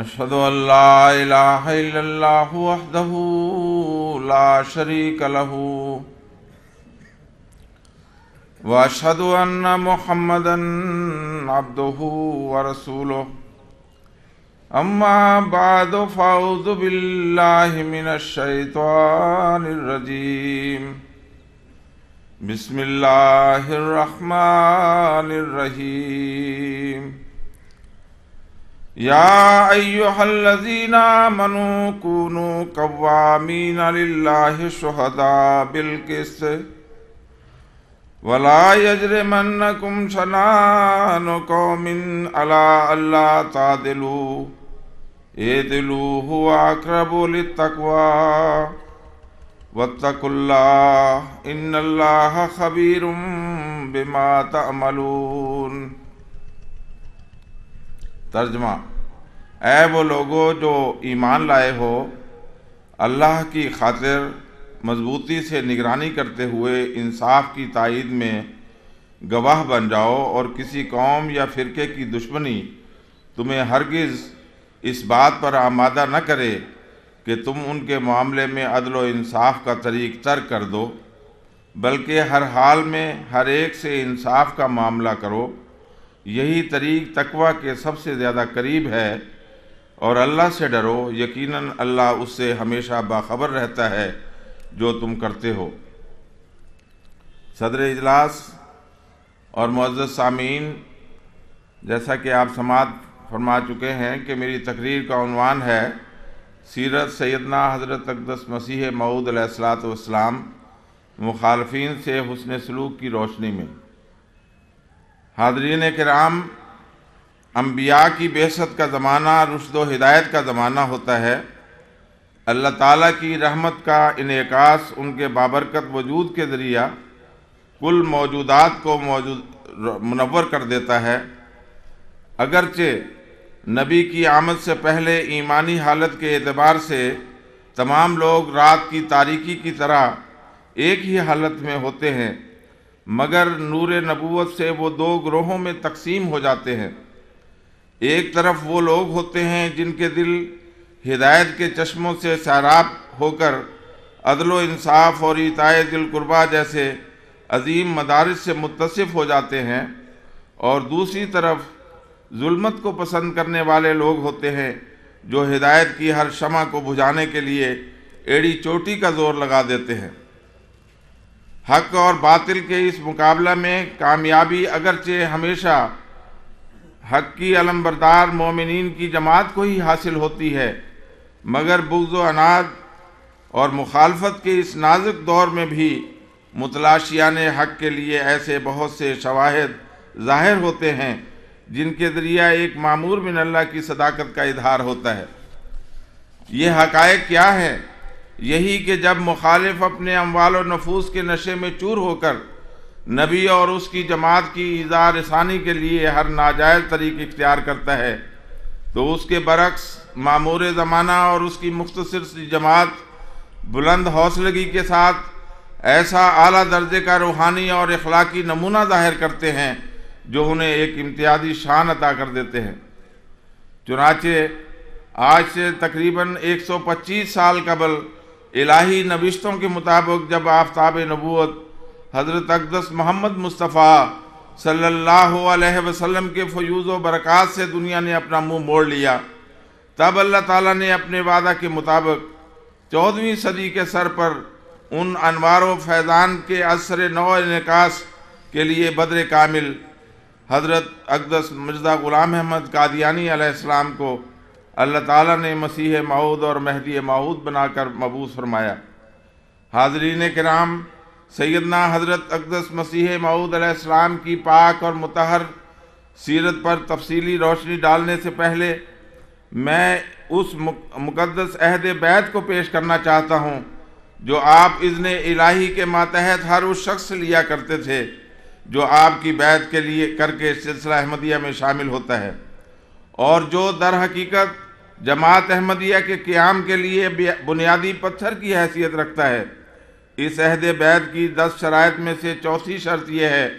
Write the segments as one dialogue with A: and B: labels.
A: أشهد أن لا إله إلا الله وحده لا شريك له وأشهد أن محمدا عبده ورسوله أما بعد فأعوذ بالله من الشيطان الرجيم بسم الله الرحمن الرحيم يا أيها الذين آمنوا كونوا قوامين لله شهداء بالقسط ولا يجرمنكم شنآن قوم على ألا تعدلوا اعدلوا هو أقرب للتقوى واتقوا الله إن الله خبير بما تعملون۔ ترجمہ: اے وہ لوگو جو ایمان لائے ہو، اللہ کی خاطر مضبوطی سے نگرانی کرتے ہوئے انصاف کی تائید میں گواہ بن جاؤ، اور کسی قوم یا فرقے کی دشمنی تمہیں ہرگز اس بات پر آمادہ نہ کرے کہ تم ان کے معاملے میں عدل و انصاف کا طریق ترک کر دو، بلکہ ہر حال میں ہر ایک سے انصاف کا معاملہ کرو۔ یہی طریق تقوی کے سب سے زیادہ قریب ہے، اور اللہ سے ڈرو، یقیناً اللہ اس سے ہمیشہ باخبر رہتا ہے جو تم کرتے ہو۔ صدر اجلاس اور معزز سامعین، جیسا کہ آپ سماعت فرما چکے ہیں کہ میری تقریر کا عنوان ہے سیرت سیدنا حضرت اقدس مسیح موعود علیہ الصلوۃ والسلام، مخالفین سے حسن سلوک کی روشنی میں۔ حاضرین کرام، انبیاء کی بعثت کا زمانہ رشد و ہدایت کا زمانہ ہوتا ہے۔ اللہ تعالیٰ کی رحمت کا انعکاس ان کے بابرکت وجود کے ذریعہ کل موجودات کو منور کر دیتا ہے۔ اگرچہ نبی کی آمد سے پہلے ایمانی حالت کے اعتبار سے تمام لوگ رات کی تاریکی کی طرح ایک ہی حالت میں ہوتے ہیں، مگر نور نبوت سے وہ دو گروہوں میں تقسیم ہو جاتے ہیں۔ ایک طرف وہ لوگ ہوتے ہیں جن کے دل ہدایت کے چشموں سے سیراب ہو کر عدل و انصاف اور ایتاء ذی القربیٰ جیسے عظیم مدارس سے متصف ہو جاتے ہیں، اور دوسری طرف ظلمت کو پسند کرنے والے لوگ ہوتے ہیں جو ہدایت کی ہر شمع کو بجھانے کے لیے ایڑی چوٹی کا زور لگا دیتے ہیں۔ حق اور باطل کے اس مقابلہ میں کامیابی اگرچہ ہمیشہ حق کی علمبردار مومنین کی جماعت کو ہی حاصل ہوتی ہے، مگر بغض و عناد اور مخالفت کے اس نازک دور میں بھی متلاشیان حق کے لیے ایسے بہت سے شواہد ظاہر ہوتے ہیں جن کے ذریعہ ایک مامور من اللہ کی صداقت کا اظہار ہوتا ہے۔ یہ حقائق کیا ہے؟ یہی کہ جب مخالف اپنے اموال و نفوس کے نشے میں چور ہو کر نبی اور اس کی جماعت کی ایذاء رسانی کے لیے ہر ناجائز طریق اختیار کرتا ہے، تو اس کے برعکس مامور زمانہ اور اس کی مختصر سی جماعت بلند حوصلگی کے ساتھ ایسا اعلیٰ درجے کا روحانی اور اخلاقی نمونہ ظاہر کرتے ہیں جو انہیں ایک امتیازی شان عطا کر دیتے ہیں۔ چنانچہ آج سے تقریباً 125 سال قبل الہی نوشتوں کے مطابق جب آفتاب نبوت حضرت اقدس محمد مصطفیٰ صلی اللہ علیہ وسلم کے فیوض و برکات سے دنیا نے اپنا منہ موڑ لیا، تب اللہ تعالیٰ نے اپنے وعدہ کے مطابق 14ویں صدی کے سر پر ان انوار و فیضان کے اثر نو انعکاس کے لیے بدر کامل حضرت اقدس مرزا غلام احمد قادیانی علیہ السلام کو اللہ تعالیٰ نے مسیح موعود اور مہدی موعود بنا کر مبعوث فرمایا۔ حاضرین کرام، سیدنا حضرت اقدس مسیح موعود علیہ السلام کی پاک اور مطہر سیرت پر تفصیلی روشنی ڈالنے سے پہلے میں اس مقدس عہد بیعت کو پیش کرنا چاہتا ہوں جو آپ اذن الہی کے ماتحت ہر اس شخص سے لیا کرتے تھے جو آپ کی بیعت کے لیے کر کے سلسلہ احمدیہ میں شامل ہوتا ہے، اور جو در حقیقت جماعت احمدیہ کے قیام کے لیے بنیادی پتھر کی حیثیت رکھتا ہے۔ اس عہد بیعت کی 10 شرائط میں سے چوتھی شرط یہ ہے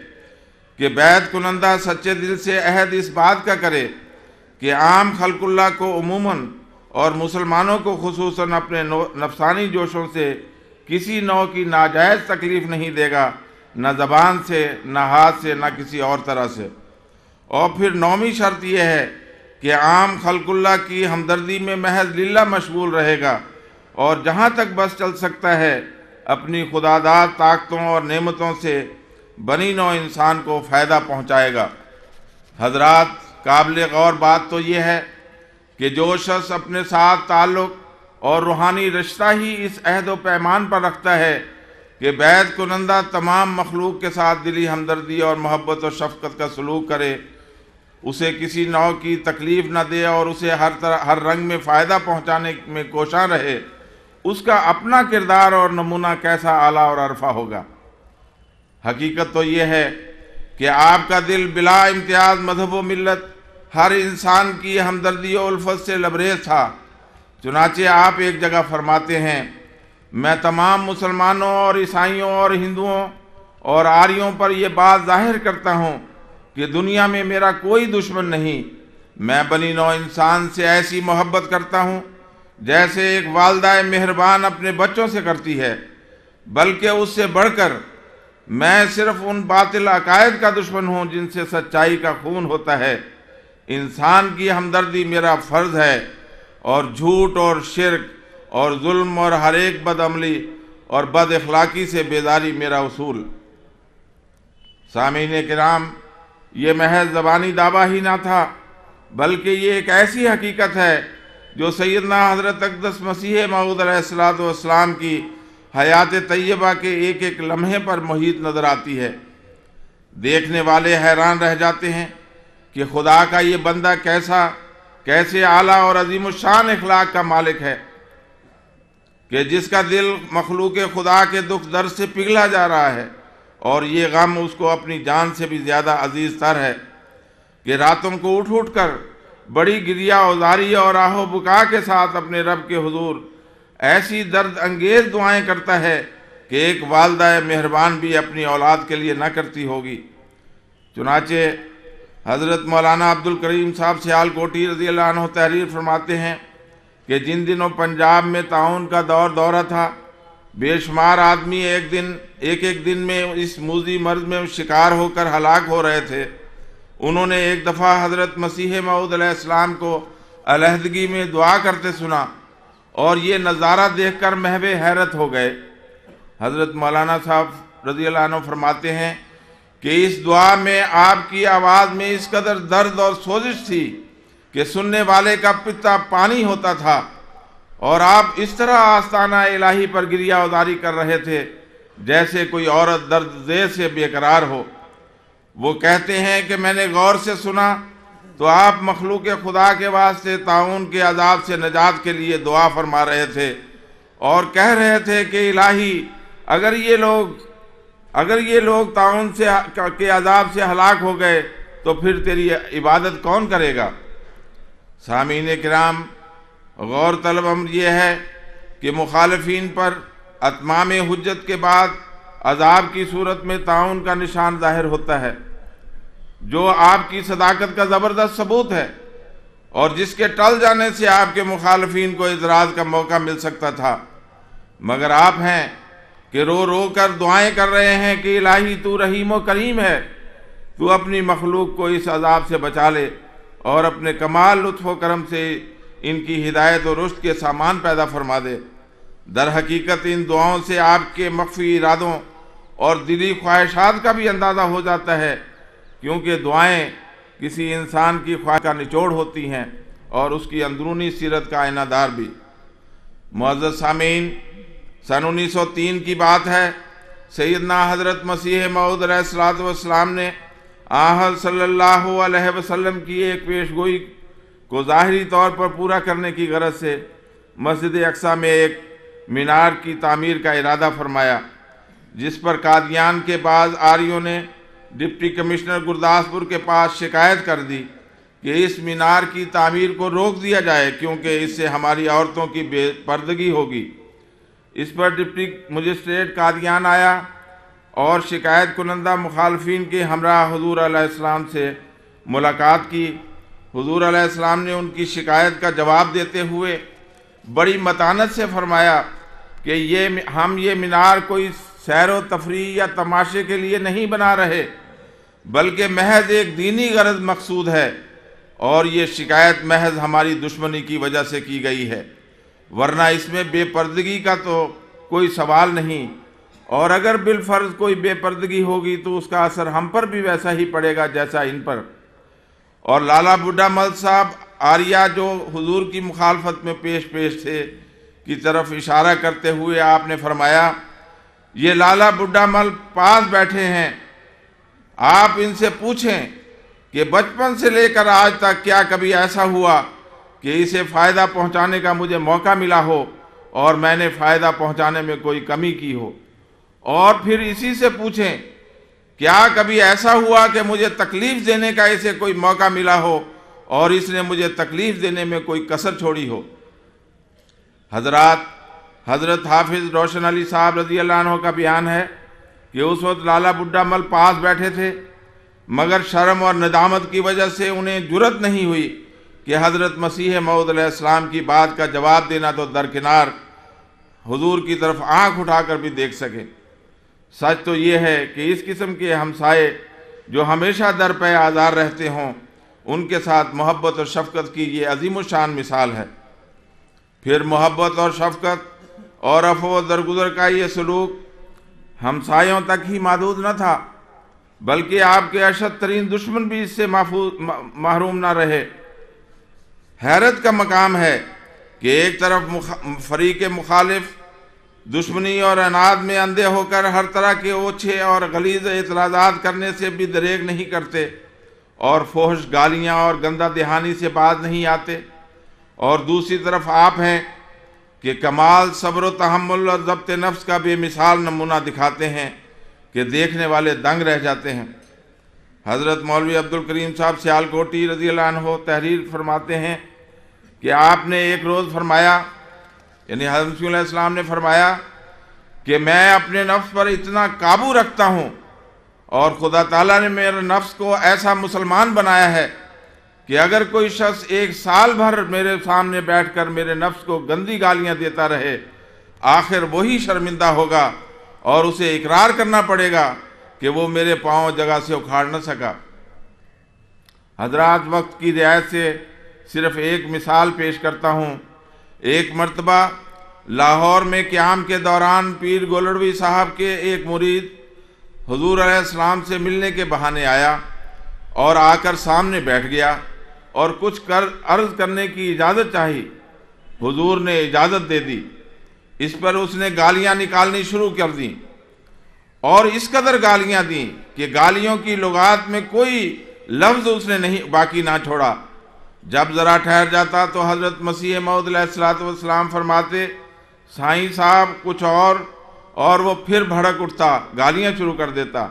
A: کہ بیعت کنندہ سچے دل سے عہد اس بات کا کرے کہ عام خلق اللہ کو عموماً اور مسلمانوں کو خصوصاً اپنے نفسانی جوشوں سے کسی نوع کی ناجائز تکلیف نہیں دے گا، نہ زبان سے، نہ ہاتھ سے، نہ کسی اور طرح سے۔ اور پھر نویں شرط یہ ہے کہ عام خلق اللہ کی ہمدردی میں محض للہ مشغول رہے گا، اور جہاں تک بس چل سکتا ہے اپنی خداداد طاقتوں اور نعمتوں سے بنی نوع انسان کو فائدہ پہنچائے گا۔ حضرات، قابل غور بات تو یہ ہے کہ جو شخص اپنے ساتھ تعلق اور روحانی رشتہ ہی اس عہد و پیمان پر رکھتا ہے کہ بیعت کنندہ تمام مخلوق کے ساتھ دلی ہمدردی اور محبت و شفقت کا سلوک کرے، اسے کسی نوع کی تکلیف نہ دے اور اسے ہر رنگ میں فائدہ پہنچانے میں کوشاں رہے، اس کا اپنا کردار اور نمونہ کیسا اعلیٰ اور عرفہ ہوگا۔ حقیقت تو یہ ہے کہ آپ کا دل بلا امتیاز مذہب و ملت ہر انسان کی ہمدردی و الفت سے لبریز تھا۔ چنانچہ آپ ایک جگہ فرماتے ہیں، میں تمام مسلمانوں اور عیسائیوں اور ہندوؤں اور آریوں پر یہ بات ظاہر کرتا ہوں کہ دنیا میں میرا کوئی دشمن نہیں۔ میں بنی نوع انسان سے ایسی محبت کرتا ہوں جیسے ایک والدہ مہربان اپنے بچوں سے کرتی ہے، بلکہ اس سے بڑھ کر میں صرف ان باطل عقائد کا دشمن ہوں جن سے سچائی کا خون ہوتا ہے۔ انسان کی ہمدردی میرا فرض ہے، اور جھوٹ اور شرک اور ظلم اور ہر ایک بد عملی اور بد اخلاقی سے بیداری میرا اصول۔ سامعین کرام، یہ محض زبانی دعویٰ ہی نہ تھا، بلکہ یہ ایک ایسی حقیقت ہے جو سیدنا حضرت اقدس مسیح موعود علیہ السلام کی حیات طیبہ کے ایک ایک لمحے پر محیط نظر آتی ہے۔ دیکھنے والے حیران رہ جاتے ہیں کہ خدا کا یہ بندہ کیسے اعلیٰ اور عظیم الشان اخلاق کا مالک ہے کہ جس کا دل مخلوق خدا کے دکھ درد سے پگھلا جا رہا ہے، اور یہ غم اس کو اپنی جان سے بھی زیادہ عزیز تر ہے کہ راتوں کو اٹھ کر بڑی گریہ اوزاری اور آہ و بکا کے ساتھ اپنے رب کے حضور ایسی درد انگیز دعائیں کرتا ہے کہ ایک والدہ مہربان بھی اپنی اولاد کے لیے نہ کرتی ہوگی۔ چنانچہ حضرت مولانا عبد الکریم صاحب سیال کوٹی رضی اللہ عنہ تحریر فرماتے ہیں کہ جن دنوں پنجاب میں طاعون کا دورہ تھا، بے شمار آدمی ایک دن میں اس موذی مرض میں شکار ہو کر ہلاک ہو رہے تھے۔ انہوں نے ایک دفعہ حضرت مسیح موعود علیہ السلام کو علیحدگی میں دعا کرتے سنا، اور یہ نظارہ دیکھ کر محو حیرت ہو گئے۔ حضرت مولانا صاحب رضی اللہ عنہ فرماتے ہیں کہ اس دعا میں آپ کی آواز میں اس قدر درد اور سوزش تھی کہ سننے والے کا پتا پانی ہوتا تھا، اور آپ اس طرح آستانہ الہی پر گریہ اوزاری کر رہے تھے جیسے کوئی عورت درد زیر سے بے قرار ہو۔ وہ کہتے ہیں کہ میں نے غور سے سنا تو آپ مخلوق خدا کے واسطے طاعون کے عذاب سے نجات کے لیے دعا فرما رہے تھے، اور کہہ رہے تھے کہ الہی، اگر یہ لوگ طاعون کے عذاب سے ہلاک ہو گئے تو پھر تیری عبادت کون کرے گا؟ سامعین کرام، غور طلب امر یہ ہے کہ مخالفین پر اتمام حجت کے بعد عذاب کی صورت میں طاعون کا نشان ظاہر ہوتا ہے، جو آپ کی صداقت کا زبردست ثبوت ہے، اور جس کے ٹل جانے سے آپ کے مخالفین کو اعتراض کا موقع مل سکتا تھا، مگر آپ ہیں کہ رو رو کر دعائیں کر رہے ہیں کہ الہی تو رحیم و کریم ہے، تو اپنی مخلوق کو اس عذاب سے بچا لے اور اپنے کمال لطف و کرم سے ان کی ہدایت و رشد کے سامان پیدا فرما دے۔ در حقیقت ان دعاؤں سے آپ کے مخفی ارادوں اور دلی خواہشات کا بھی اندازہ ہو جاتا ہے، کیونکہ دعائیں کسی انسان کی خواہش کا نچوڑ ہوتی ہیں اور اس کی اندرونی سیرت کا آئینہ دار بھی۔ معزز سامعین، سن 1903 کی بات ہے، سیدنا حضرت مسیح موعود علیہ السلام نے آن صلی اللہ علیہ وسلم کی ایک پیش گوئی کو ظاہری طور پر پورا کرنے کی غرض سے مسجد اقصی میں ایک مینار کی تعمیر کا ارادہ فرمایا، جس پر قادیان کے بعض آریوں نے ڈپٹی کمشنر گرداسپور کے پاس شکایت کر دی کہ اس مینار کی تعمیر کو روک دیا جائے کیونکہ اس سے ہماری عورتوں کی بے پردگی ہوگی۔ اس پر ڈپٹی مجسٹریٹ قادیان آیا اور شکایت کنندہ مخالفین کے ہمراہ حضور علیہ السلام سے ملاقات کی حضور علیہ السلام نے ان کی شکایت کا جواب دیتے ہوئے بڑی متانت سے فرمایا کہ ہم یہ مینار کوئی سیر و تفریح یا تماشے کے لیے نہیں بنا رہے، بلکہ محض ایک دینی غرض مقصود ہے، اور یہ شکایت محض ہماری دشمنی کی وجہ سے کی گئی ہے، ورنہ اس میں بے پردگی کا تو کوئی سوال نہیں، اور اگر بالفرض کوئی بے پردگی ہوگی تو اس کا اثر ہم پر بھی ویسا ہی پڑے گا جیسا ان پر۔ اور لالا بڈھا مل صاحب آریہ جو حضور کی مخالفت میں پیش تھے کی طرف اشارہ کرتے ہوئے آپ نے فرمایا، یہ لالا بڈھا مل پاس بیٹھے ہیں، آپ ان سے پوچھیں کہ بچپن سے لے کر آج تک کیا کبھی ایسا ہوا کہ اسے فائدہ پہنچانے کا مجھے موقع ملا ہو اور میں نے فائدہ پہنچانے میں کوئی کمی کی ہو، اور پھر اسی سے پوچھیں کیا کبھی ایسا ہوا کہ مجھے تکلیف دینے کا اسے کوئی موقع ملا ہو اور اس نے مجھے تکلیف دینے میں کوئی کسر چھوڑی ہو۔ حضرت حافظ روشن علی صاحب رضی اللہ عنہ کا بیان ہے کہ اس وقت لالا بڈھا مل پاس بیٹھے تھے، مگر شرم اور ندامت کی وجہ سے انہیں جرأت نہیں ہوئی کہ حضرت مسیح موعود علیہ السلام کی بات کا جواب دینا تو درکنار حضور کی طرف آنکھ اٹھا کر بھی دیکھ سکیں۔ سچ تو یہ ہے کہ اس قسم کے ہمسائے جو ہمیشہ در پہ آزار رہتے ہوں، ان کے ساتھ محبت اور شفقت کی یہ عظیم الشان مثال ہے۔ پھر محبت اور شفقت اور عفو و درگزر کا یہ سلوک ہمسایوں تک ہی محدود نہ تھا، بلکہ آپ کے اشد ترین دشمن بھی اس سے محروم نہ رہے۔ حیرت کا مقام ہے کہ ایک طرف فریق مخالف دشمنی اور عناد میں اندھے ہو کر ہر طرح کے اوچھے اور غلیظ اعتراضات کرنے سے بھی دریغ نہیں کرتے، اور فحش گالیاں اور گندہ دہانی سے باز نہیں آتے، اور دوسری طرف آپ ہیں کہ کمال صبر و تحمل اور ضبط نفس کا بے مثال نمونہ دکھاتے ہیں کہ دیکھنے والے دنگ رہ جاتے ہیں۔ حضرت مولوی عبدالکریم صاحب سیالکوٹی رضی اللہ عنہ تحریر فرماتے ہیں کہ آپ نے ایک روز فرمایا، یعنی حضرت مسیح علیہ السلام نے فرمایا کہ میں اپنے نفس پر اتنا قابو رکھتا ہوں اور خدا تعالیٰ نے میرے نفس کو ایسا مسلمان بنایا ہے کہ اگر کوئی شخص 1 سال بھر میرے سامنے بیٹھ کر میرے نفس کو گندی گالیاں دیتا رہے، آخر وہی شرمندہ ہوگا اور اسے اقرار کرنا پڑے گا کہ وہ میرے پاؤں جگہ سے اکھاڑ نہ سکا۔ حضرات، وقت کی رعایت سے صرف ایک مثال پیش کرتا ہوں۔ ایک مرتبہ لاہور میں قیام کے دوران پیر گولڑوی صاحب کے ایک مرید حضور علیہ السلام سے ملنے کے بہانے آیا اور آ کر سامنے بیٹھ گیا اور کچھ عرض کرنے کی اجازت چاہی۔ حضور نے اجازت دے دی۔ اس پر اس نے گالیاں نکالنی شروع کر دیں، اور اس قدر گالیاں دیں کہ گالیوں کی لغات میں کوئی لفظ اس نے باقی نہ چھوڑا۔ جب ذرا ٹھہر جاتا تو حضرت مسیح موعود علیہ السلام فرماتے، سائیں صاحب کچھ اور وہ پھر بھڑک اٹھتا، گالیاں شروع کر دیتا۔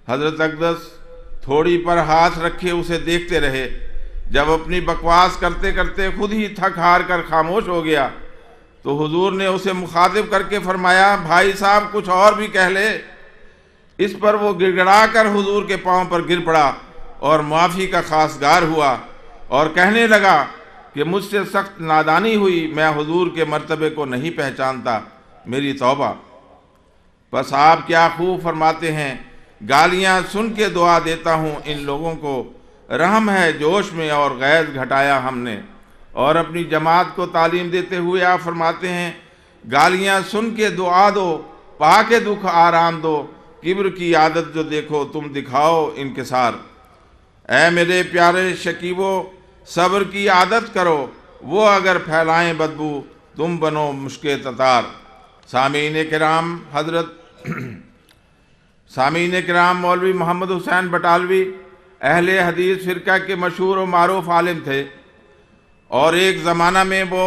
A: حضرت اقدس تھوڑی پر ہاتھ رکھے اسے دیکھتے رہے۔ جب اپنی بکواس کرتے کرتے خود ہی تھک ہار کر خاموش ہو گیا تو حضور نے اسے مخاطب کر کے فرمایا، بھائی صاحب کچھ اور بھی کہہ لے۔ اس پر وہ گڑ گڑا کر حضور کے پاؤں پر گر پڑا اور معافی کا خواستگار ہوا اور کہنے لگا کہ مجھ سے سخت نادانی ہوئی، میں حضور کے مرتبے کو نہیں پہچانتا، میری توبہ۔ بس آپ کیا خوب فرماتے ہیں، گالیاں سن کے دعا دیتا ہوں ان لوگوں کو، رحم ہے جوش میں اور غیظ گھٹایا ہم نے۔ اور اپنی جماعت کو تعلیم دیتے ہوئے آپ فرماتے ہیں، گالیاں سن کے دعا دو، پا کے دکھ آرام دو، کبر کی عادت جو دیکھو تم دکھاؤ انکسار۔ اے میرے پیارے شکیبو، صبر کی عادت کرو، وہ اگر پھیلائیں بدبو تم بنو مشک تتار۔ سامعین کرام، مولوی محمد حسین بٹالوی اہل حدیث فرقہ کے مشہور و معروف عالم تھے، اور ایک زمانہ میں وہ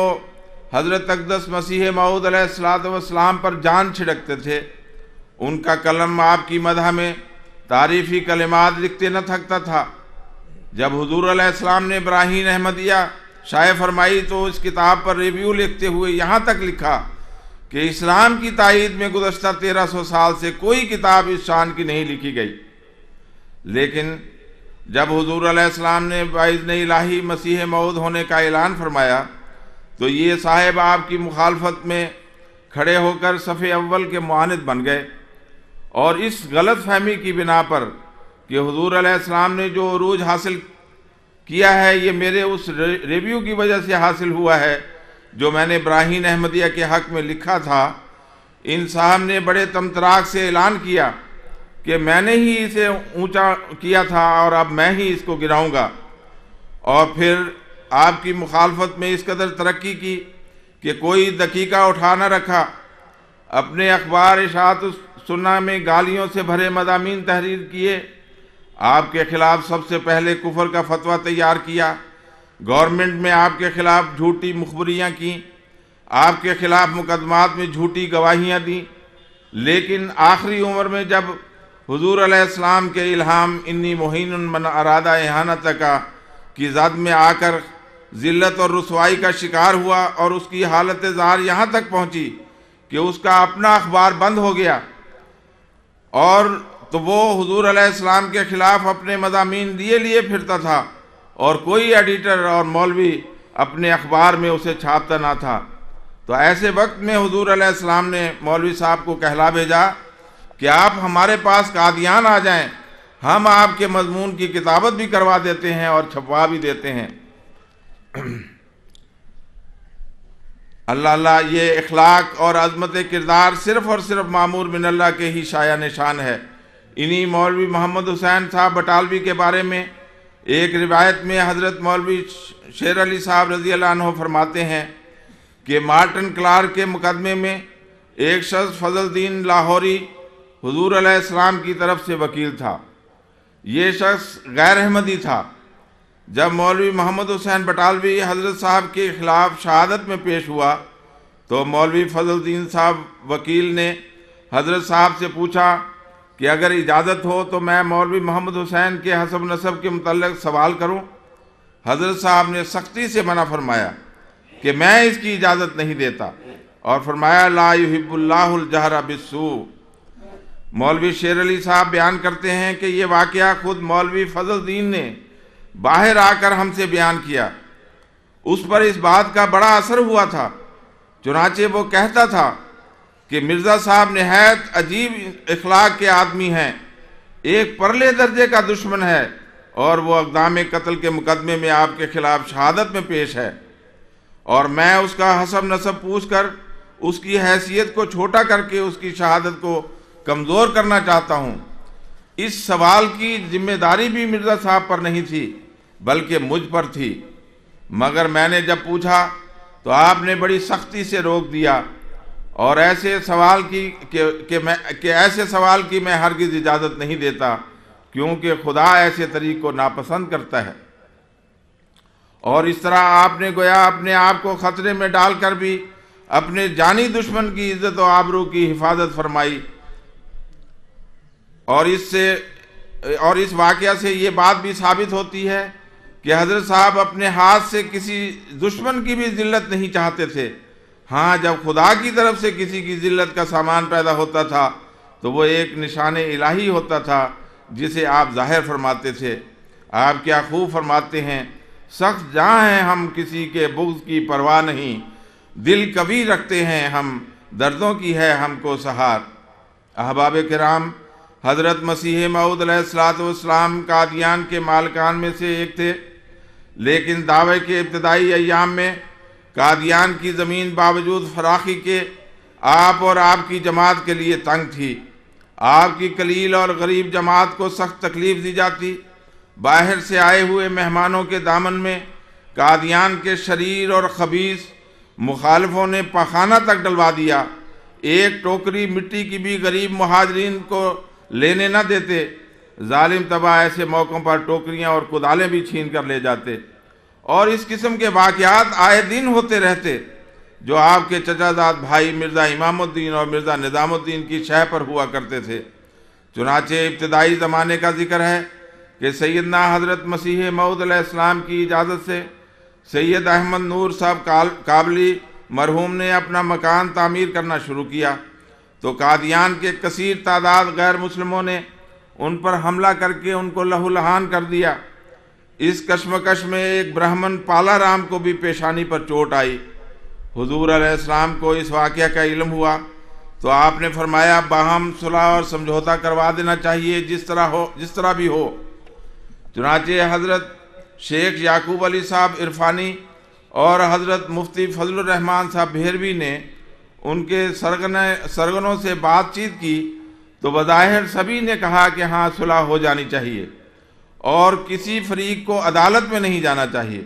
A: حضرت اقدس مسیح موعود علیہ السلام پر جان چھڑکتے تھے۔ ان کا قلم آپ کی مدح میں تعریفی کلمات لکھتے نہ تھکتا تھا۔ جب حضور علیہ السلام نے براہین احمدیہ شائع فرمائی تو اس کتاب پر ریویو لکھتے ہوئے یہاں تک لکھا کہ اسلام کی تائید میں گزشتہ 1300 سال سے کوئی کتاب اس شان کی نہیں لکھی گئی، لیکن جب حضور علیہ السلام نے باذن الہی مسیح موعود ہونے کا اعلان فرمایا تو یہ صاحب آپ کی مخالفت میں کھڑے ہو کر صف اول کے معاند بن گئے، اور اس غلط فہمی کی بنا پر کہ حضور علیہ السلام نے جو عروج حاصل کیا ہے یہ میرے اس ریویو کی وجہ سے حاصل ہوا ہے جو میں نے براہین احمدیہ کے حق میں لکھا تھا، ان صاحب نے بڑے تمطراق سے اعلان کیا کہ میں نے ہی اسے اونچا کیا تھا اور اب میں ہی اس کو گراؤں گا، اور پھر آپ کی مخالفت میں اس قدر ترقی کی کہ کوئی دقیقہ اٹھا نہ رکھا، اپنے اخبار اشاعت السنہ میں گالیوں سے بھرے مضامین تحریر کیے، آپ کے خلاف سب سے پہلے کفر کا فتویٰ تیار کیا، گورنمنٹ میں آپ کے خلاف جھوٹی مخبریاں کیں، آپ کے خلاف مقدمات میں جھوٹی گواہیاں دیں، لیکن آخری عمر میں جب حضور علیہ السلام کے الہام انی مہین من ارادہ اہانتک کی زد میں آ کر ذلت اور رسوائی کا شکار ہوا، اور اس کی حالت زار یہاں تک پہنچی کہ اس کا اپنا اخبار بند ہو گیا، اور تو وہ حضور علیہ السلام کے خلاف اپنے مضامین لیے پھرتا تھا، اور کوئی ایڈیٹر اور مولوی اپنے اخبار میں اسے چھاپتا نہ تھا۔ تو ایسے وقت میں حضور علیہ السلام نے مولوی صاحب کو کہلا بھیجا کہ آپ ہمارے پاس قادیان آ جائیں، ہم آپ کے مضمون کی کتابت بھی کروا دیتے ہیں اور چھپوا بھی دیتے ہیں۔ اللہ اللہ، یہ اخلاق اور عظمت کردار صرف اور صرف معمور من اللہ کے ہی شایع نشان ہے۔ انہی مولوی محمد حسین صاحب بٹالوی کے بارے میں ایک روایت میں حضرت مولوی شیر علی صاحب رضی اللہ عنہ فرماتے ہیں کہ مارٹن کلارک کے مقدمے میں ایک شخص فضل الدین لاہوری حضور علیہ السلام کی طرف سے وکیل تھا۔ یہ شخص غیر احمدی تھا۔ جب مولوی محمد حسین بٹالوی حضرت صاحب کے خلاف شہادت میں پیش ہوا تو مولوی فضل الدین صاحب وکیل نے حضرت صاحب سے پوچھا کہ اگر اجازت ہو تو میں مولوی محمد حسین کے حسب نسب کے متعلق سوال کروں۔ حضرت صاحب نے سختی سے منع فرمایا کہ میں اس کی اجازت نہیں دیتا، اور فرمایا لا یحب اللہ الجہر بالسوء۔ مولوی شیر علی صاحب بیان کرتے ہیں کہ یہ واقعہ خود مولوی فضل الدین نے باہر آ کر ہم سے بیان کیا، اس پر اس بات کا بڑا اثر ہوا تھا، چنانچہ وہ کہتا تھا کہ مرزا صاحب نہایت عجیب اخلاق کے آدمی ہیں، ایک پرلے درجے کا دشمن ہے، اور وہ اقدام قتل کے مقدمے میں آپ کے خلاف شہادت میں پیش ہے، اور میں اس کا حسب نسب پوچھ کر اس کی حیثیت کو چھوٹا کر کے اس کی شہادت کو کمزور کرنا چاہتا ہوں۔ اس سوال کی ذمہ داری بھی مرزا صاحب پر نہیں تھی بلکہ مجھ پر تھی، مگر میں نے جب پوچھا تو آپ نے بڑی سختی سے روک دیا، اور ایسے سوال کی میں ہرگز اجازت نہیں دیتا، کیونکہ خدا ایسے طریق کو ناپسند کرتا ہے۔ اور اس طرح آپ نے گویا اپنے آپ کو خطرے میں ڈال کر بھی اپنے جانی دشمن کی عزت و آبرو کی حفاظت فرمائی، اور اس واقعہ سے یہ بات بھی ثابت ہوتی ہے کہ حضرت صاحب اپنے ہاتھ سے کسی دشمن کی بھی ذلت نہیں چاہتے تھے۔ ہاں، جب خدا کی طرف سے کسی کی ذلت کا سامان پیدا ہوتا تھا تو وہ ایک نشان الہی ہوتا تھا جسے آپ ظاہر فرماتے تھے۔ آپ کیا خوب فرماتے ہیں، سخت جاں ہیں ہم، کسی کے بغض کی پرواہ نہیں، دل کبھی رکھتے ہیں ہم، دردوں کی ہے ہم کو سہار۔ احباب کرام، حضرت مسیح موعود علیہ السلام قادیان کے مالکان میں سے ایک تھے، لیکن دعوے کے ابتدائی ایام میں قادیان کی زمین باوجود فراخی کے آپ اور آپ کی جماعت کے لیے تنگ تھی۔ آپ کی قلیل اور غریب جماعت کو سخت تکلیف دی جاتی۔ باہر سے آئے ہوئے مہمانوں کے دامن میں قادیان کے شریر اور خبیث مخالفوں نے پخانہ تک ڈلوا دیا۔ ایک ٹوکری مٹی کی بھی غریب مہاجرین کو لینے نہ دیتے۔ ظالم تباہ ایسے موقعوں پر ٹوکریاں اور کدالیں بھی چھین کر لے جاتے، اور اس قسم کے واقعات آئے دن ہوتے رہتے جو آپ کے چچا زاد بھائی مرزا امام الدین اور مرزا نظام الدین کی شہ پر ہوا کرتے تھے۔ چنانچہ ابتدائی زمانے کا ذکر ہے کہ سیدنا حضرت مسیح موعود علیہ السلام کی اجازت سے سید احمد نور صاحب کابلی مرحوم نے اپنا مکان تعمیر کرنا شروع کیا، تو قادیان کے کثیر تعداد غیر مسلموں نے ان پر حملہ کر کے ان کو لہو لہان کر دیا۔ اس کشمکش میں ایک برہمن پالا رام کو بھی پیشانی پر چوٹ آئی۔ حضور علیہ السلام کو اس واقعہ کا علم ہوا تو آپ نے فرمایا باہم صلح اور سمجھوتا کروا دینا چاہیے جس طرح بھی ہو۔ چنانچہ حضرت شیخ یعقوب علی صاحب عرفانی اور حضرت مفتی فضل الرحمان صاحب بھیروی نے ان کے سرگنوں سے بات چیت کی تو بظاہر سبھی نے کہا کہ ہاں صلح ہو جانی چاہیے اور کسی فریق کو عدالت میں نہیں جانا چاہیے،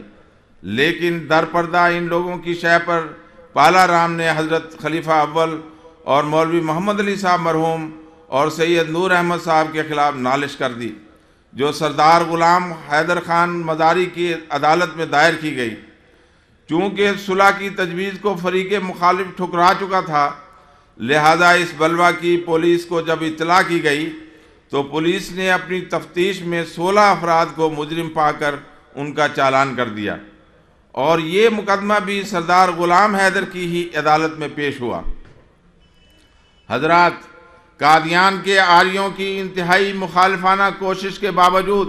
A: لیکن در پردہ ان لوگوں کی شے پر پالا رام نے حضرت خلیفہ اول اور مولوی محمد علی صاحب مرحوم اور سید نور احمد صاحب کے خلاف نالش کر دی، جو سردار غلام حیدر خان مزاری کی عدالت میں دائر کی گئی۔ چونکہ صلح کی تجویز کو فریق مخالف ٹھکرا چکا تھا، لہذا اس بلوہ کی پولیس کو جب اطلاع کی گئی تو پولیس نے اپنی تفتیش میں 16 افراد کو مجرم پا کر ان کا چالان کر دیا، اور یہ مقدمہ بھی سردار غلام حیدر کی ہی عدالت میں پیش ہوا۔ حضرات، قادیان کے آریوں کی انتہائی مخالفانہ کوشش کے باوجود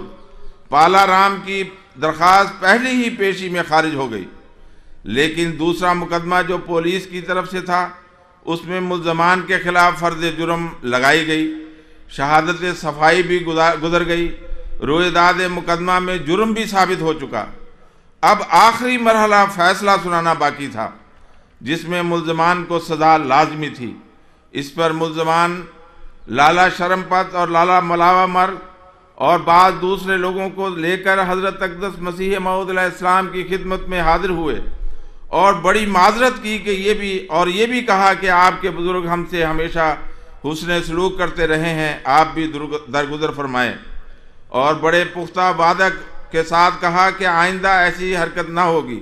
A: پالا رام کی درخواست پہلی ہی پیشی میں خارج ہو گئی، لیکن دوسرا مقدمہ جو پولیس کی طرف سے تھا اس میں ملزمان کے خلاف فرض جرم لگائی گئی، شہادت صفائی بھی گزر گئی، رویداد مقدمہ میں جرم بھی ثابت ہو چکا۔ اب آخری مرحلہ فیصلہ سنانا باقی تھا جس میں ملزمان کو سزا لازمی تھی۔ اس پر ملزمان لالا شرمپت اور لالا ملاوہ مرد اور بعض دوسرے لوگوں کو لے کر حضرت اقدس مسیح موعود علیہ السلام کی خدمت میں حاضر ہوئے اور بڑی معذرت کی کہ یہ بھی کہا کہ آپ کے بزرگ ہم سے ہمیشہ حسن سلوک کرتے رہے ہیں، آپ بھی درگزر فرمائیں، اور بڑے پختہ وعدہ کے ساتھ کہا کہ آئندہ ایسی حرکت نہ ہوگی۔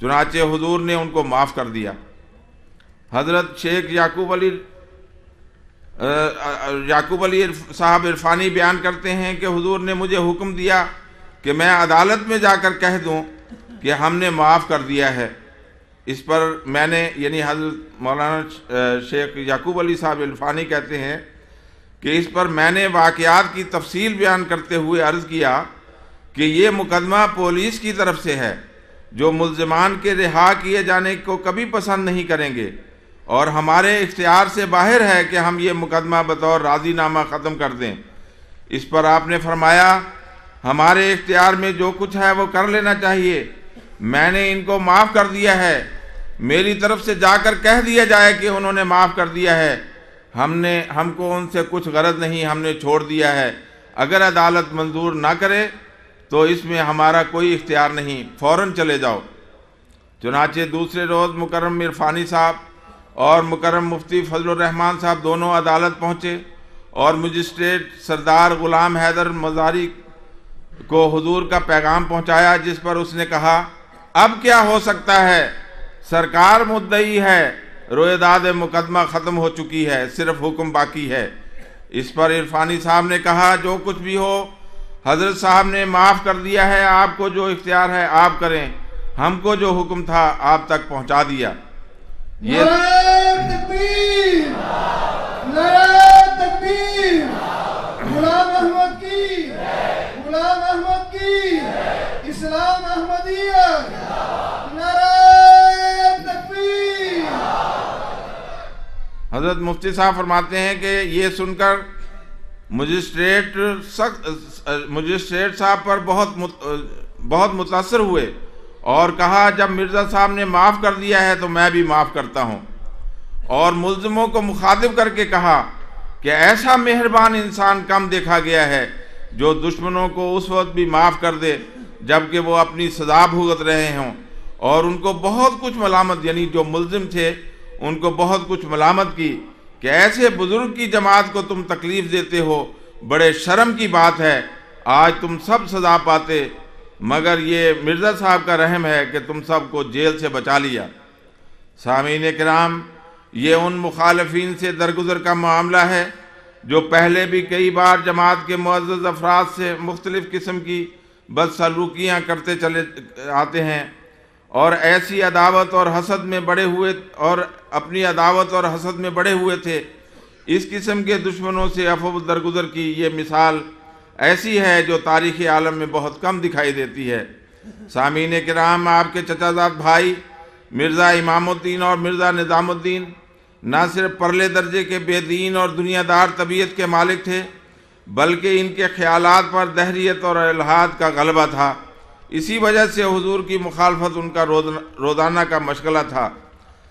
A: چنانچہ حضور نے ان کو معاف کر دیا۔ حضرت شیخ یعقوب علی صاحب عرفانی بیان کرتے ہیں کہ حضور نے مجھے حکم دیا کہ میں عدالت میں جا کر کہہ دوں کہ ہم نے معاف کر دیا ہے۔ اس پر میں نے، یعنی حضرت مولانا شیخ یعقوب علی صاحب عرفانی کہتے ہیں کہ اس پر میں نے واقعات کی تفصیل بیان کرتے ہوئے عرض کیا کہ یہ مقدمہ پولیس کی طرف سے ہے جو ملزمان کے رہا کیے جانے کو کبھی پسند نہیں کریں گے، اور ہمارے اختیار سے باہر ہے کہ ہم یہ مقدمہ بطور راضی نامہ ختم کر دیں۔ اس پر آپ نے فرمایا ہمارے اختیار میں جو کچھ ہے وہ کر لینا چاہیے، میں نے ان کو معاف کر دیا ہے، میری طرف سے جا کر کہہ دیا جائے کہ انہوں نے معاف کر دیا ہے، ہم کو ان سے کچھ غرض نہیں، ہم نے چھوڑ دیا ہے، اگر عدالت منظور نہ کرے تو اس میں ہمارا کوئی اختیار نہیں، فوراً چلے جاؤ۔ چنانچہ دوسرے روز مکرم عرفانی صاحب اور مکرم مفتی فضل الرحمان صاحب دونوں عدالت پہنچے اور مجسٹریٹ سردار غلام حیدر مزاری کو حضور کا پیغام پہنچایا، جس پر اس نے کہا اب کیا ہو سکتا ہے، سرکار مدعی ہے، رویداد مقدمہ ختم ہو چکی ہے، صرف حکم باقی ہے۔ اس پر عرفانی صاحب نے کہا جو کچھ بھی ہو حضرت صاحب نے معاف کر دیا ہے، آپ کو جو اختیار ہے آپ کریں، ہم کو جو حکم تھا آپ تک پہنچا دیا۔
B: نعرہ تکبیر، نعرہ تکبیر، غلام احمد کی، غلام احمد کی، اسلام احمدیت، نعرہ تکبیر۔
A: حضرت مفتی صاحب فرماتے ہیں کہ یہ سن کر مجسٹریٹ صاحب پر بہت متاثر ہوئے اور کہا جب مرزا صاحب نے معاف کر دیا ہے تو میں بھی معاف کرتا ہوں، اور ملزموں کو مخاطب کر کے کہا کہ ایسا مہربان انسان کم دیکھا گیا ہے جو دشمنوں کو اس وقت بھی معاف کر دے جبکہ وہ اپنی سزا بھگت رہے ہوں، اور ان کو بہت کچھ ملامت، یعنی جو ملزم تھے ان کو بہت کچھ ملامت کی کہ ایسے بزرگ کی جماعت کو تم تکلیف دیتے ہو، بڑے شرم کی بات ہے، آج تم سب سزا پاتے، مگر یہ مرزا صاحب کا رحم ہے کہ تم سب کو جیل سے بچا لیا۔ سامعین کرام، یہ ان مخالفین سے درگزر کا معاملہ ہے جو پہلے بھی کئی بار جماعت کے معزز افراد سے مختلف قسم کی بدسلوکیاں کرتے چلے آتے ہیں، اور ایسی عداوت اور حسد میں بڑے ہوئے تھے اس قسم کے دشمنوں سے عفو درگزر کی یہ مثال ایسی ہے جو تاریخ عالم میں بہت کم دکھائی دیتی ہے۔ سامعین کرام، آپ کے چچا زاد بھائی مرزا امام الدین اور مرزا نظام الدین نہ صرف پرلے درجے کے بے دین اور دنیا دار طبیعت کے مالک تھے، بلکہ ان کے خیالات پر دہریت اور الحاد کا غلبہ تھا۔ اسی وجہ سے حضور کی مخالفت ان کا روزانہ کا مشغلہ تھا۔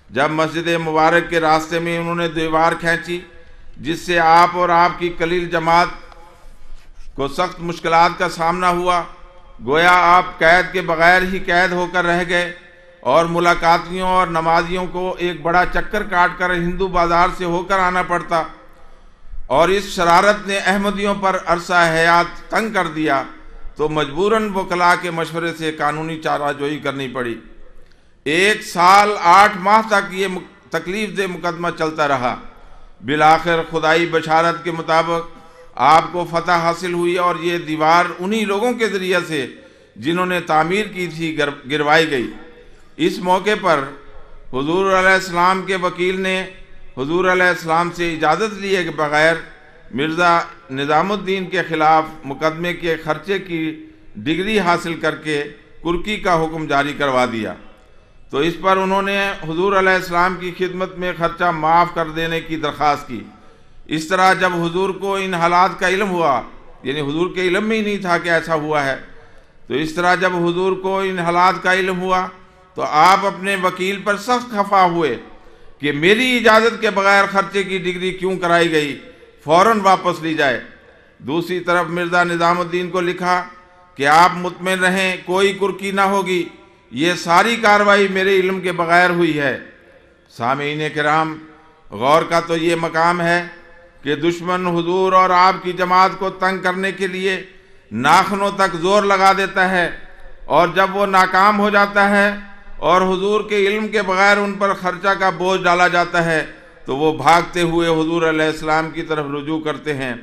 A: جب مسجد مبارک کے راستے میں انہوں نے دیوار کھینچی جس سے آپ اور آپ کی قلیل جماعت کو سخت مشکلات کا سامنا ہوا، گویا آپ قید کے بغیر ہی قید ہو کر رہ گئے اور ملاقاتیوں اور نمازیوں کو ایک بڑا چکر کاٹ کر ہندو بازار سے ہو کر آنا پڑتا، اور اس شرارت نے احمدیوں پر عرصہ حیات تنگ کر دیا تو مجبوراً وکلاء کے مشورے سے قانونی چارہ جوئی کرنی پڑی۔ 1 سال 8 ماہ تک یہ تکلیف دہ مقدمہ چلتا رہا۔ بالآخر خدائی بشارت کے مطابق آپ کو فتح حاصل ہوئی اور یہ دیوار انہی لوگوں کے ذریعے سے جنہوں نے تعمیر کی تھی گروائی گئی۔ اس موقع پر حضور علیہ السلام کے وکیل نے حضور علیہ السلام سے اجازت لیے کے بغیر مرزا نظام الدین کے خلاف مقدمے کے خرچے کی ڈگری حاصل کر کے کرکی کا حکم جاری کروا دیا، تو اس پر انہوں نے حضور علیہ السلام کی خدمت میں خرچہ معاف کر دینے کی درخواست کی۔ اس طرح جب حضور کو ان حالات کا علم ہوا، یعنی حضور کے علم میں ہی نہیں تھا کہ ایسا ہوا ہے، تو اس طرح جب حضور کو ان حالات کا علم ہوا تو آپ اپنے وکیل پر سخت خفا ہوئے کہ میری اجازت کے بغیر خرچے کی ڈگری کیوں کرائی گئی، فوراً واپس لی جائے۔ دوسری طرف مرزا نظام الدین کو لکھا کہ آپ مطمئن رہیں، کوئی کرکی نہ ہوگی، یہ ساری کارروائی میرے علم کے بغیر ہوئی ہے۔ سامعین کرام، غور کا تو یہ مقام ہے کہ دشمن حضور اور آپ کی جماعت کو تنگ کرنے کے لیے ناخنوں تک زور لگا دیتا ہے، اور جب وہ ناکام ہو جاتا ہے اور حضور کے علم کے بغیر ان پر خرچہ کا بوجھ ڈالا جاتا ہے تو وہ بھاگتے ہوئے حضور علیہ السلام کی طرف رجوع کرتے ہیں،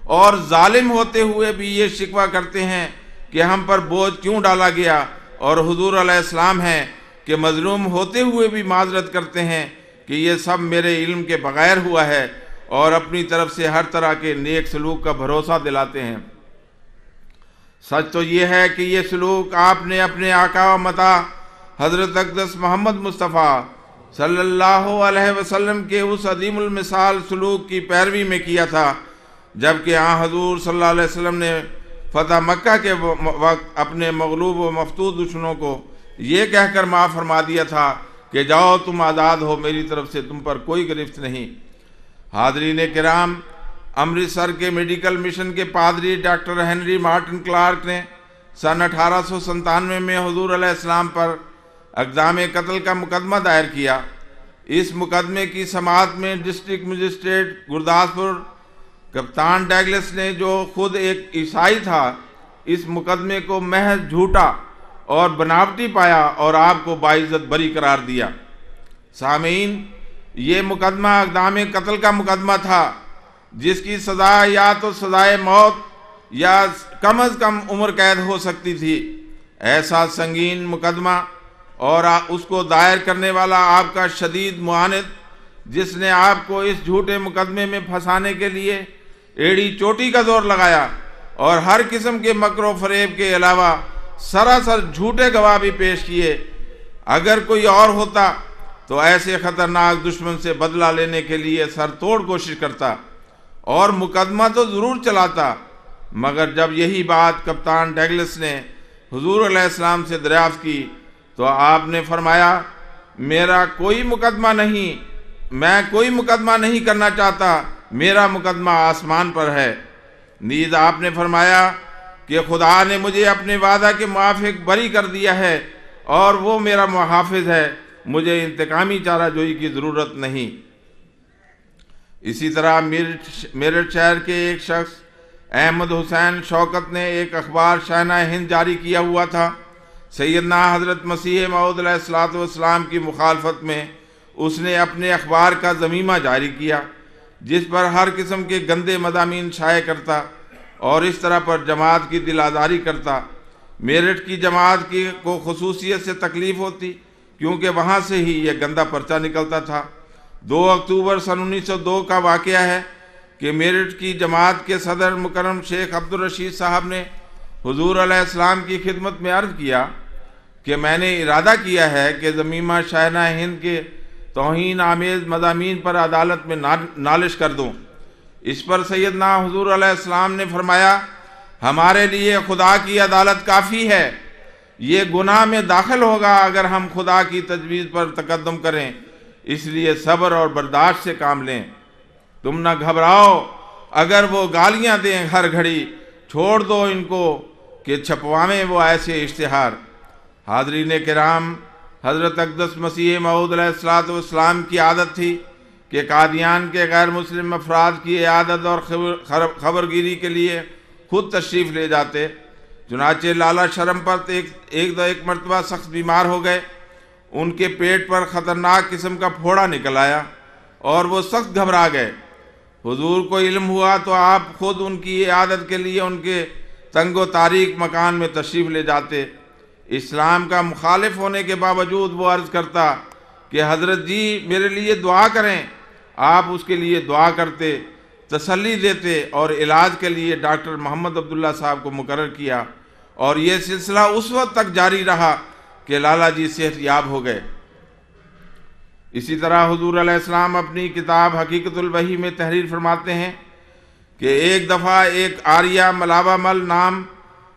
A: اور ظالم ہوتے ہوئے بھی یہ شکوہ کرتے ہیں کہ ہم پر بوجھ کیوں ڈالا گیا، اور حضور علیہ السلام ہیں کہ مظلوم ہوتے ہوئے بھی معذرت کرتے ہیں کہ یہ سب میرے علم کے بغیر ہوا ہے، اور اپنی طرف سے ہر طرح کے نیک سلوک کا بھروسہ دلاتے ہیں۔ سچ تو یہ ہے کہ یہ سلوک آپ نے اپنے آقا و متا حضرت اقدس محمد مصطفیٰ صلی اللہ علیہ وسلم کے اس عظیم المثال سلوک کی پیروی میں کیا تھا، جبکہ حضور صلی اللہ علیہ وسلم نے فتح مکہ کے وقت اپنے مغلوب و مفتوح دشمنوں کو یہ کہہ کر معاف فرما دیا تھا کہ جاؤ تم آزاد ہو، میری طرف سے تم پر کوئی گرفت نہیں۔ حاضرین کرام، امرتسر کے میڈیکل مشن کے پادری ڈاکٹر ہنری مارٹن کلارک نے سن 1897 میں حضور علیہ السلام پر اقدام قتل کا مقدمہ دائر کیا۔ اس مقدمے کی سماعت میں ڈسٹرکٹ مجسٹریٹ گرداسپور کپتان ڈیگلس نے، جو خود ایک عیسائی تھا، اس مقدمے کو محض جھوٹا اور بناوٹی پایا اور آپ کو باعزت بری قرار دیا۔ سامعین، یہ مقدمہ اقدام قتل کا مقدمہ تھا، جس کی سزا یا تو سزائے موت یا کم از کم عمر قید ہو سکتی تھی۔ ایسا سنگین مقدمہ اور اس کو دائر کرنے والا آپ کا شدید معاند، جس نے آپ کو اس جھوٹے مقدمے میں پھنسانے کے لیے ایڑی چوٹی کا زور لگایا اور ہر قسم کے مکر و فریب کے علاوہ سراسر جھوٹے گواہ بھی پیش کیے، اگر کوئی اور ہوتا تو ایسے خطرناک دشمن سے بدلہ لینے کے لیے سر توڑ کوشش کرتا اور مقدمہ تو ضرور چلاتا، مگر جب یہی بات کپتان ڈیگلس نے حضور علیہ السلام سے دریافت کی تو آپ نے فرمایا، میرا کوئی مقدمہ نہیں، میں کوئی مقدمہ نہیں کرنا چاہتا، میرا مقدمہ آسمان پر ہے۔ نیز آپ نے فرمایا کہ خدا نے مجھے اپنے وعدہ کے موافق بری کر دیا ہے اور وہ میرا محافظ ہے، مجھے انتقامی چارہ جوئی کی ضرورت نہیں۔ اسی طرح میرٹھ شہر کے ایک شخص احمد حسین شوکت نے ایک اخبار شاہنہ ہند جاری کیا ہوا تھا۔ سیدنا حضرت مسیح موعود علیہ السلام کی مخالفت میں اس نے اپنے اخبار کا ضمیمہ جاری کیا، جس پر ہر قسم کے گندے مضامین شائع کرتا اور اس طرح پر جماعت کی دل آزاری کرتا۔ میرٹھ کی جماعت کو خصوصیت سے تکلیف ہوتی کیونکہ وہاں سے ہی یہ گندہ پرچہ نکلتا تھا۔ 2 اکتوبر سن 1902 کا واقعہ ہے کہ میرٹھ کی جماعت کے صدر مکرم شیخ عبدالرشید صاحب نے حضور علیہ السلام کی خدمت میں عرض کیا کہ میں نے ارادہ کیا ہے کہ ضمیمہ شاہنہ ہند کے توہین آمیز مضامین پر عدالت میں نالش کر دوں۔ اس پر سیدنا حضور علیہ السلام نے فرمایا، ہمارے لیے خدا کی عدالت کافی ہے، یہ گناہ میں داخل ہوگا اگر ہم خدا کی تجویز پر تقدم کریں، اس لیے صبر اور برداشت سے کام لیں۔ تم نہ گھبراؤ، اگر وہ گالیاں دیں ہر گھڑی، چھوڑ دو ان کو کہ چھپواویں وہ ایسے اشتہار۔ حاضرین کرام، حضرت اقدس مسیح موعود علیہ السلام کی عادت تھی کہ قادیان کے غیر مسلم افراد کی عیادت اور خبرگیری کے لیے خود تشریف لے جاتے۔ چنانچہ لالا شرم پر ایک مرتبہ سخت بیمار ہو گئے، ان کے پیٹ پر خطرناک قسم کا پھوڑا نکل آیا اور وہ سخت گھبرا گئے۔ حضور کو علم ہوا تو آپ خود ان کی عیادت کے لیے ان کے تنگ و تاریک مکان میں تشریف لے جاتے۔ اسلام کا مخالف ہونے کے باوجود وہ عرض کرتا کہ حضرت جی میرے لیے دعا کریں، آپ اس کے لیے دعا کرتے، تسلی دیتے اور علاج کے لیے ڈاکٹر محمد عبداللہ صاحب کو مقرر کیا، اور یہ سلسلہ اس وقت تک جاری رہا کہ لالا جی صحت یاب ہو گئے۔ اسی طرح حضور علیہ السلام اپنی کتاب حقیقت الوحی میں تحریر فرماتے ہیں کہ ایک دفعہ ایک آریہ ملاوہ مل نام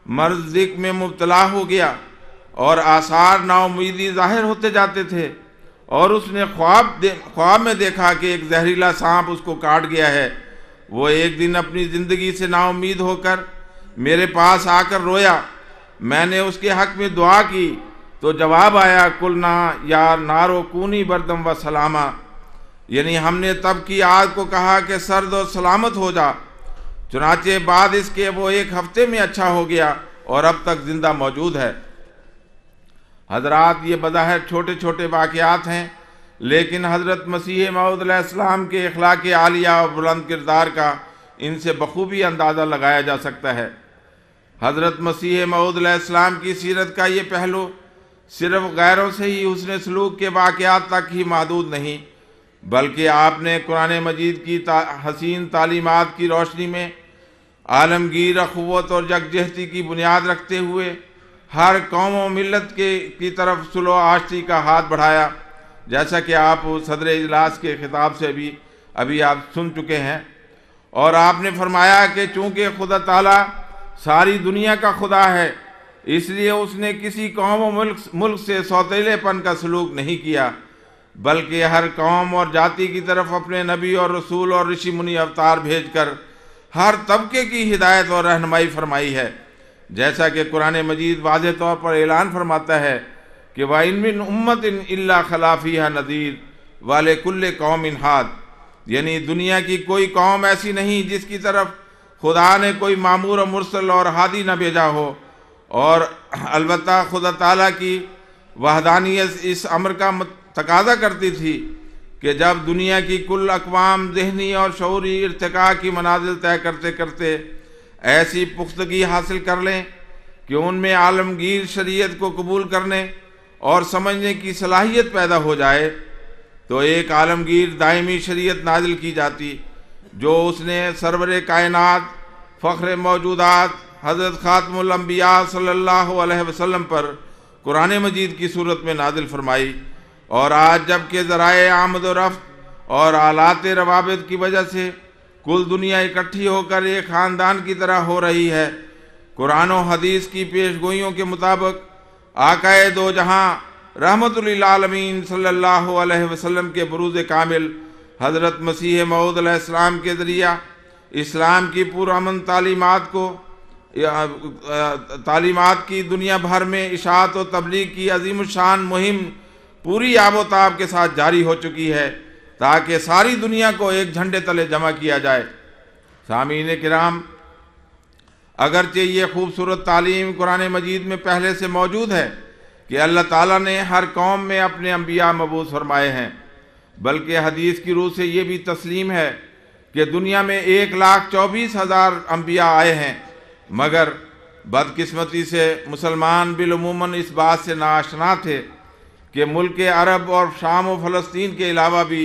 A: مرض ذک میں مبتلا ہو گیا اور آثار نا امیدی ظاہر ہوتے جاتے تھے، اور اس نے خواب میں دیکھا کہ ایک زہریلا سانپ اس کو کاٹ گیا ہے۔ وہ ایک دن اپنی زندگی سے نا امید ہو کر میرے پاس آ کر رویا۔ میں نے اس کے حق میں دعا کی تو جواب آیا، قلنا یا نارو کونی بردم و سلامہ، یعنی ہم نے تب کی آگ کو کہا کہ سرد و سلامت ہو جا۔ چنانچہ بعد اس کے وہ 1 ہفتے میں اچھا ہو گیا اور اب تک زندہ موجود ہے۔ حضرات، یہ بظاہر چھوٹے چھوٹے واقعات ہیں، لیکن حضرت مسیح موعود علیہ السلام کے اخلاق عالیہ اور بلند کردار کا ان سے بخوبی اندازہ لگایا جا سکتا ہے۔ حضرت مسیح موعود علیہ السلام کی سیرت کا یہ پہلو صرف غیروں سے ہی حسن سلوک کے واقعات تک ہی محدود نہیں، بلکہ آپ نے قرآن مجید کی حسین تعلیمات کی روشنی میں عالمگیر اخوت اور یکجہتی کی بنیاد رکھتے ہوئے ہر قوم و ملت کی طرف صلح و آشتی کا ہاتھ بڑھایا، جیسا کہ آپ صدر اجلاس کے خطاب سے ابھی آپ سن چکے ہیں۔ اور آپ نے فرمایا کہ چونکہ خدا تعالیٰ ساری دنیا کا خدا ہے، اس لیے اس نے کسی قوم و ملک سے سوتیلے پن کا سلوک نہیں کیا، بلکہ ہر قوم اور جاتی کی طرف اپنے نبی اور رسول اور رشی منی اوتار بھیج کر ہر طبقے کی ہدایت اور رہنمائی فرمائی ہے، جیسا کہ قرآن مجید واضح طور پر اعلان فرماتا ہے کہ وَإِن مِّنْ أُمَّةٍ إِلَّا خَلَا فِيهَا نَذِيرٌ وَلِكُلِّ قَوْمٍ هَادٍ، یعنی دنیا کی کوئی قوم ایسی نہیں جس کی طرف خدا نے کوئی مامور و مرسل اور ہادی نہ بھیجا ہو، اور البتہ خدا تعالیٰ کی وحدانیت اس امر کا تقاضا کرتی تھی کہ جب دنیا کی کل اقوام ذہنی اور شعوری ارتقاء کی منازل طے کرتے کرتے ایسی پختگی حاصل کر لیں کہ ان میں عالمگیر شریعت کو قبول کرنے اور سمجھنے کی صلاحیت پیدا ہو جائے، تو ایک عالمگیر دائمی شریعت نازل کی جاتی جو اس نے سرور کائنات فخر موجودات حضرت خاتم الانبیاء صلی اللہ علیہ وسلم پر قرآن مجید کی صورت میں نازل فرمائی۔ اور آج جب کہ ذرائع آمد و رفت اور آلات روابط کی وجہ سے کل دنیا اکٹھی ہو کر ایک خاندان کی طرح ہو رہی ہے، قرآن و حدیث کی پیش گوئیوں کے مطابق آقائے دو جہاں رحمت للعالمین صلی اللہ علیہ وسلم کے بروز کامل حضرت مسیح موعود علیہ السلام کے ذریعہ اسلام کی پرامن تعلیمات کی دنیا بھر میں اشاعت و تبلیغ کی عظیم الشان مہم پوری آب و تاب کے ساتھ جاری ہو چکی ہے، تاکہ ساری دنیا کو ایک جھنڈے تلے جمع کیا جائے۔ سامعین کرام، اگرچہ یہ خوبصورت تعلیم قرآن مجید میں پہلے سے موجود ہے کہ اللہ تعالیٰ نے ہر قوم میں اپنے انبیاء مبعوث فرمائے ہیں، بلکہ حدیث کی روح سے یہ بھی تسلیم ہے کہ دنیا میں 1,24,000 انبیاء آئے ہیں، مگر بدقسمتی سے مسلمان بالعموماً اس بات سے ناآشنا تھے کہ ملک عرب اور شام و فلسطین کے علاوہ بھی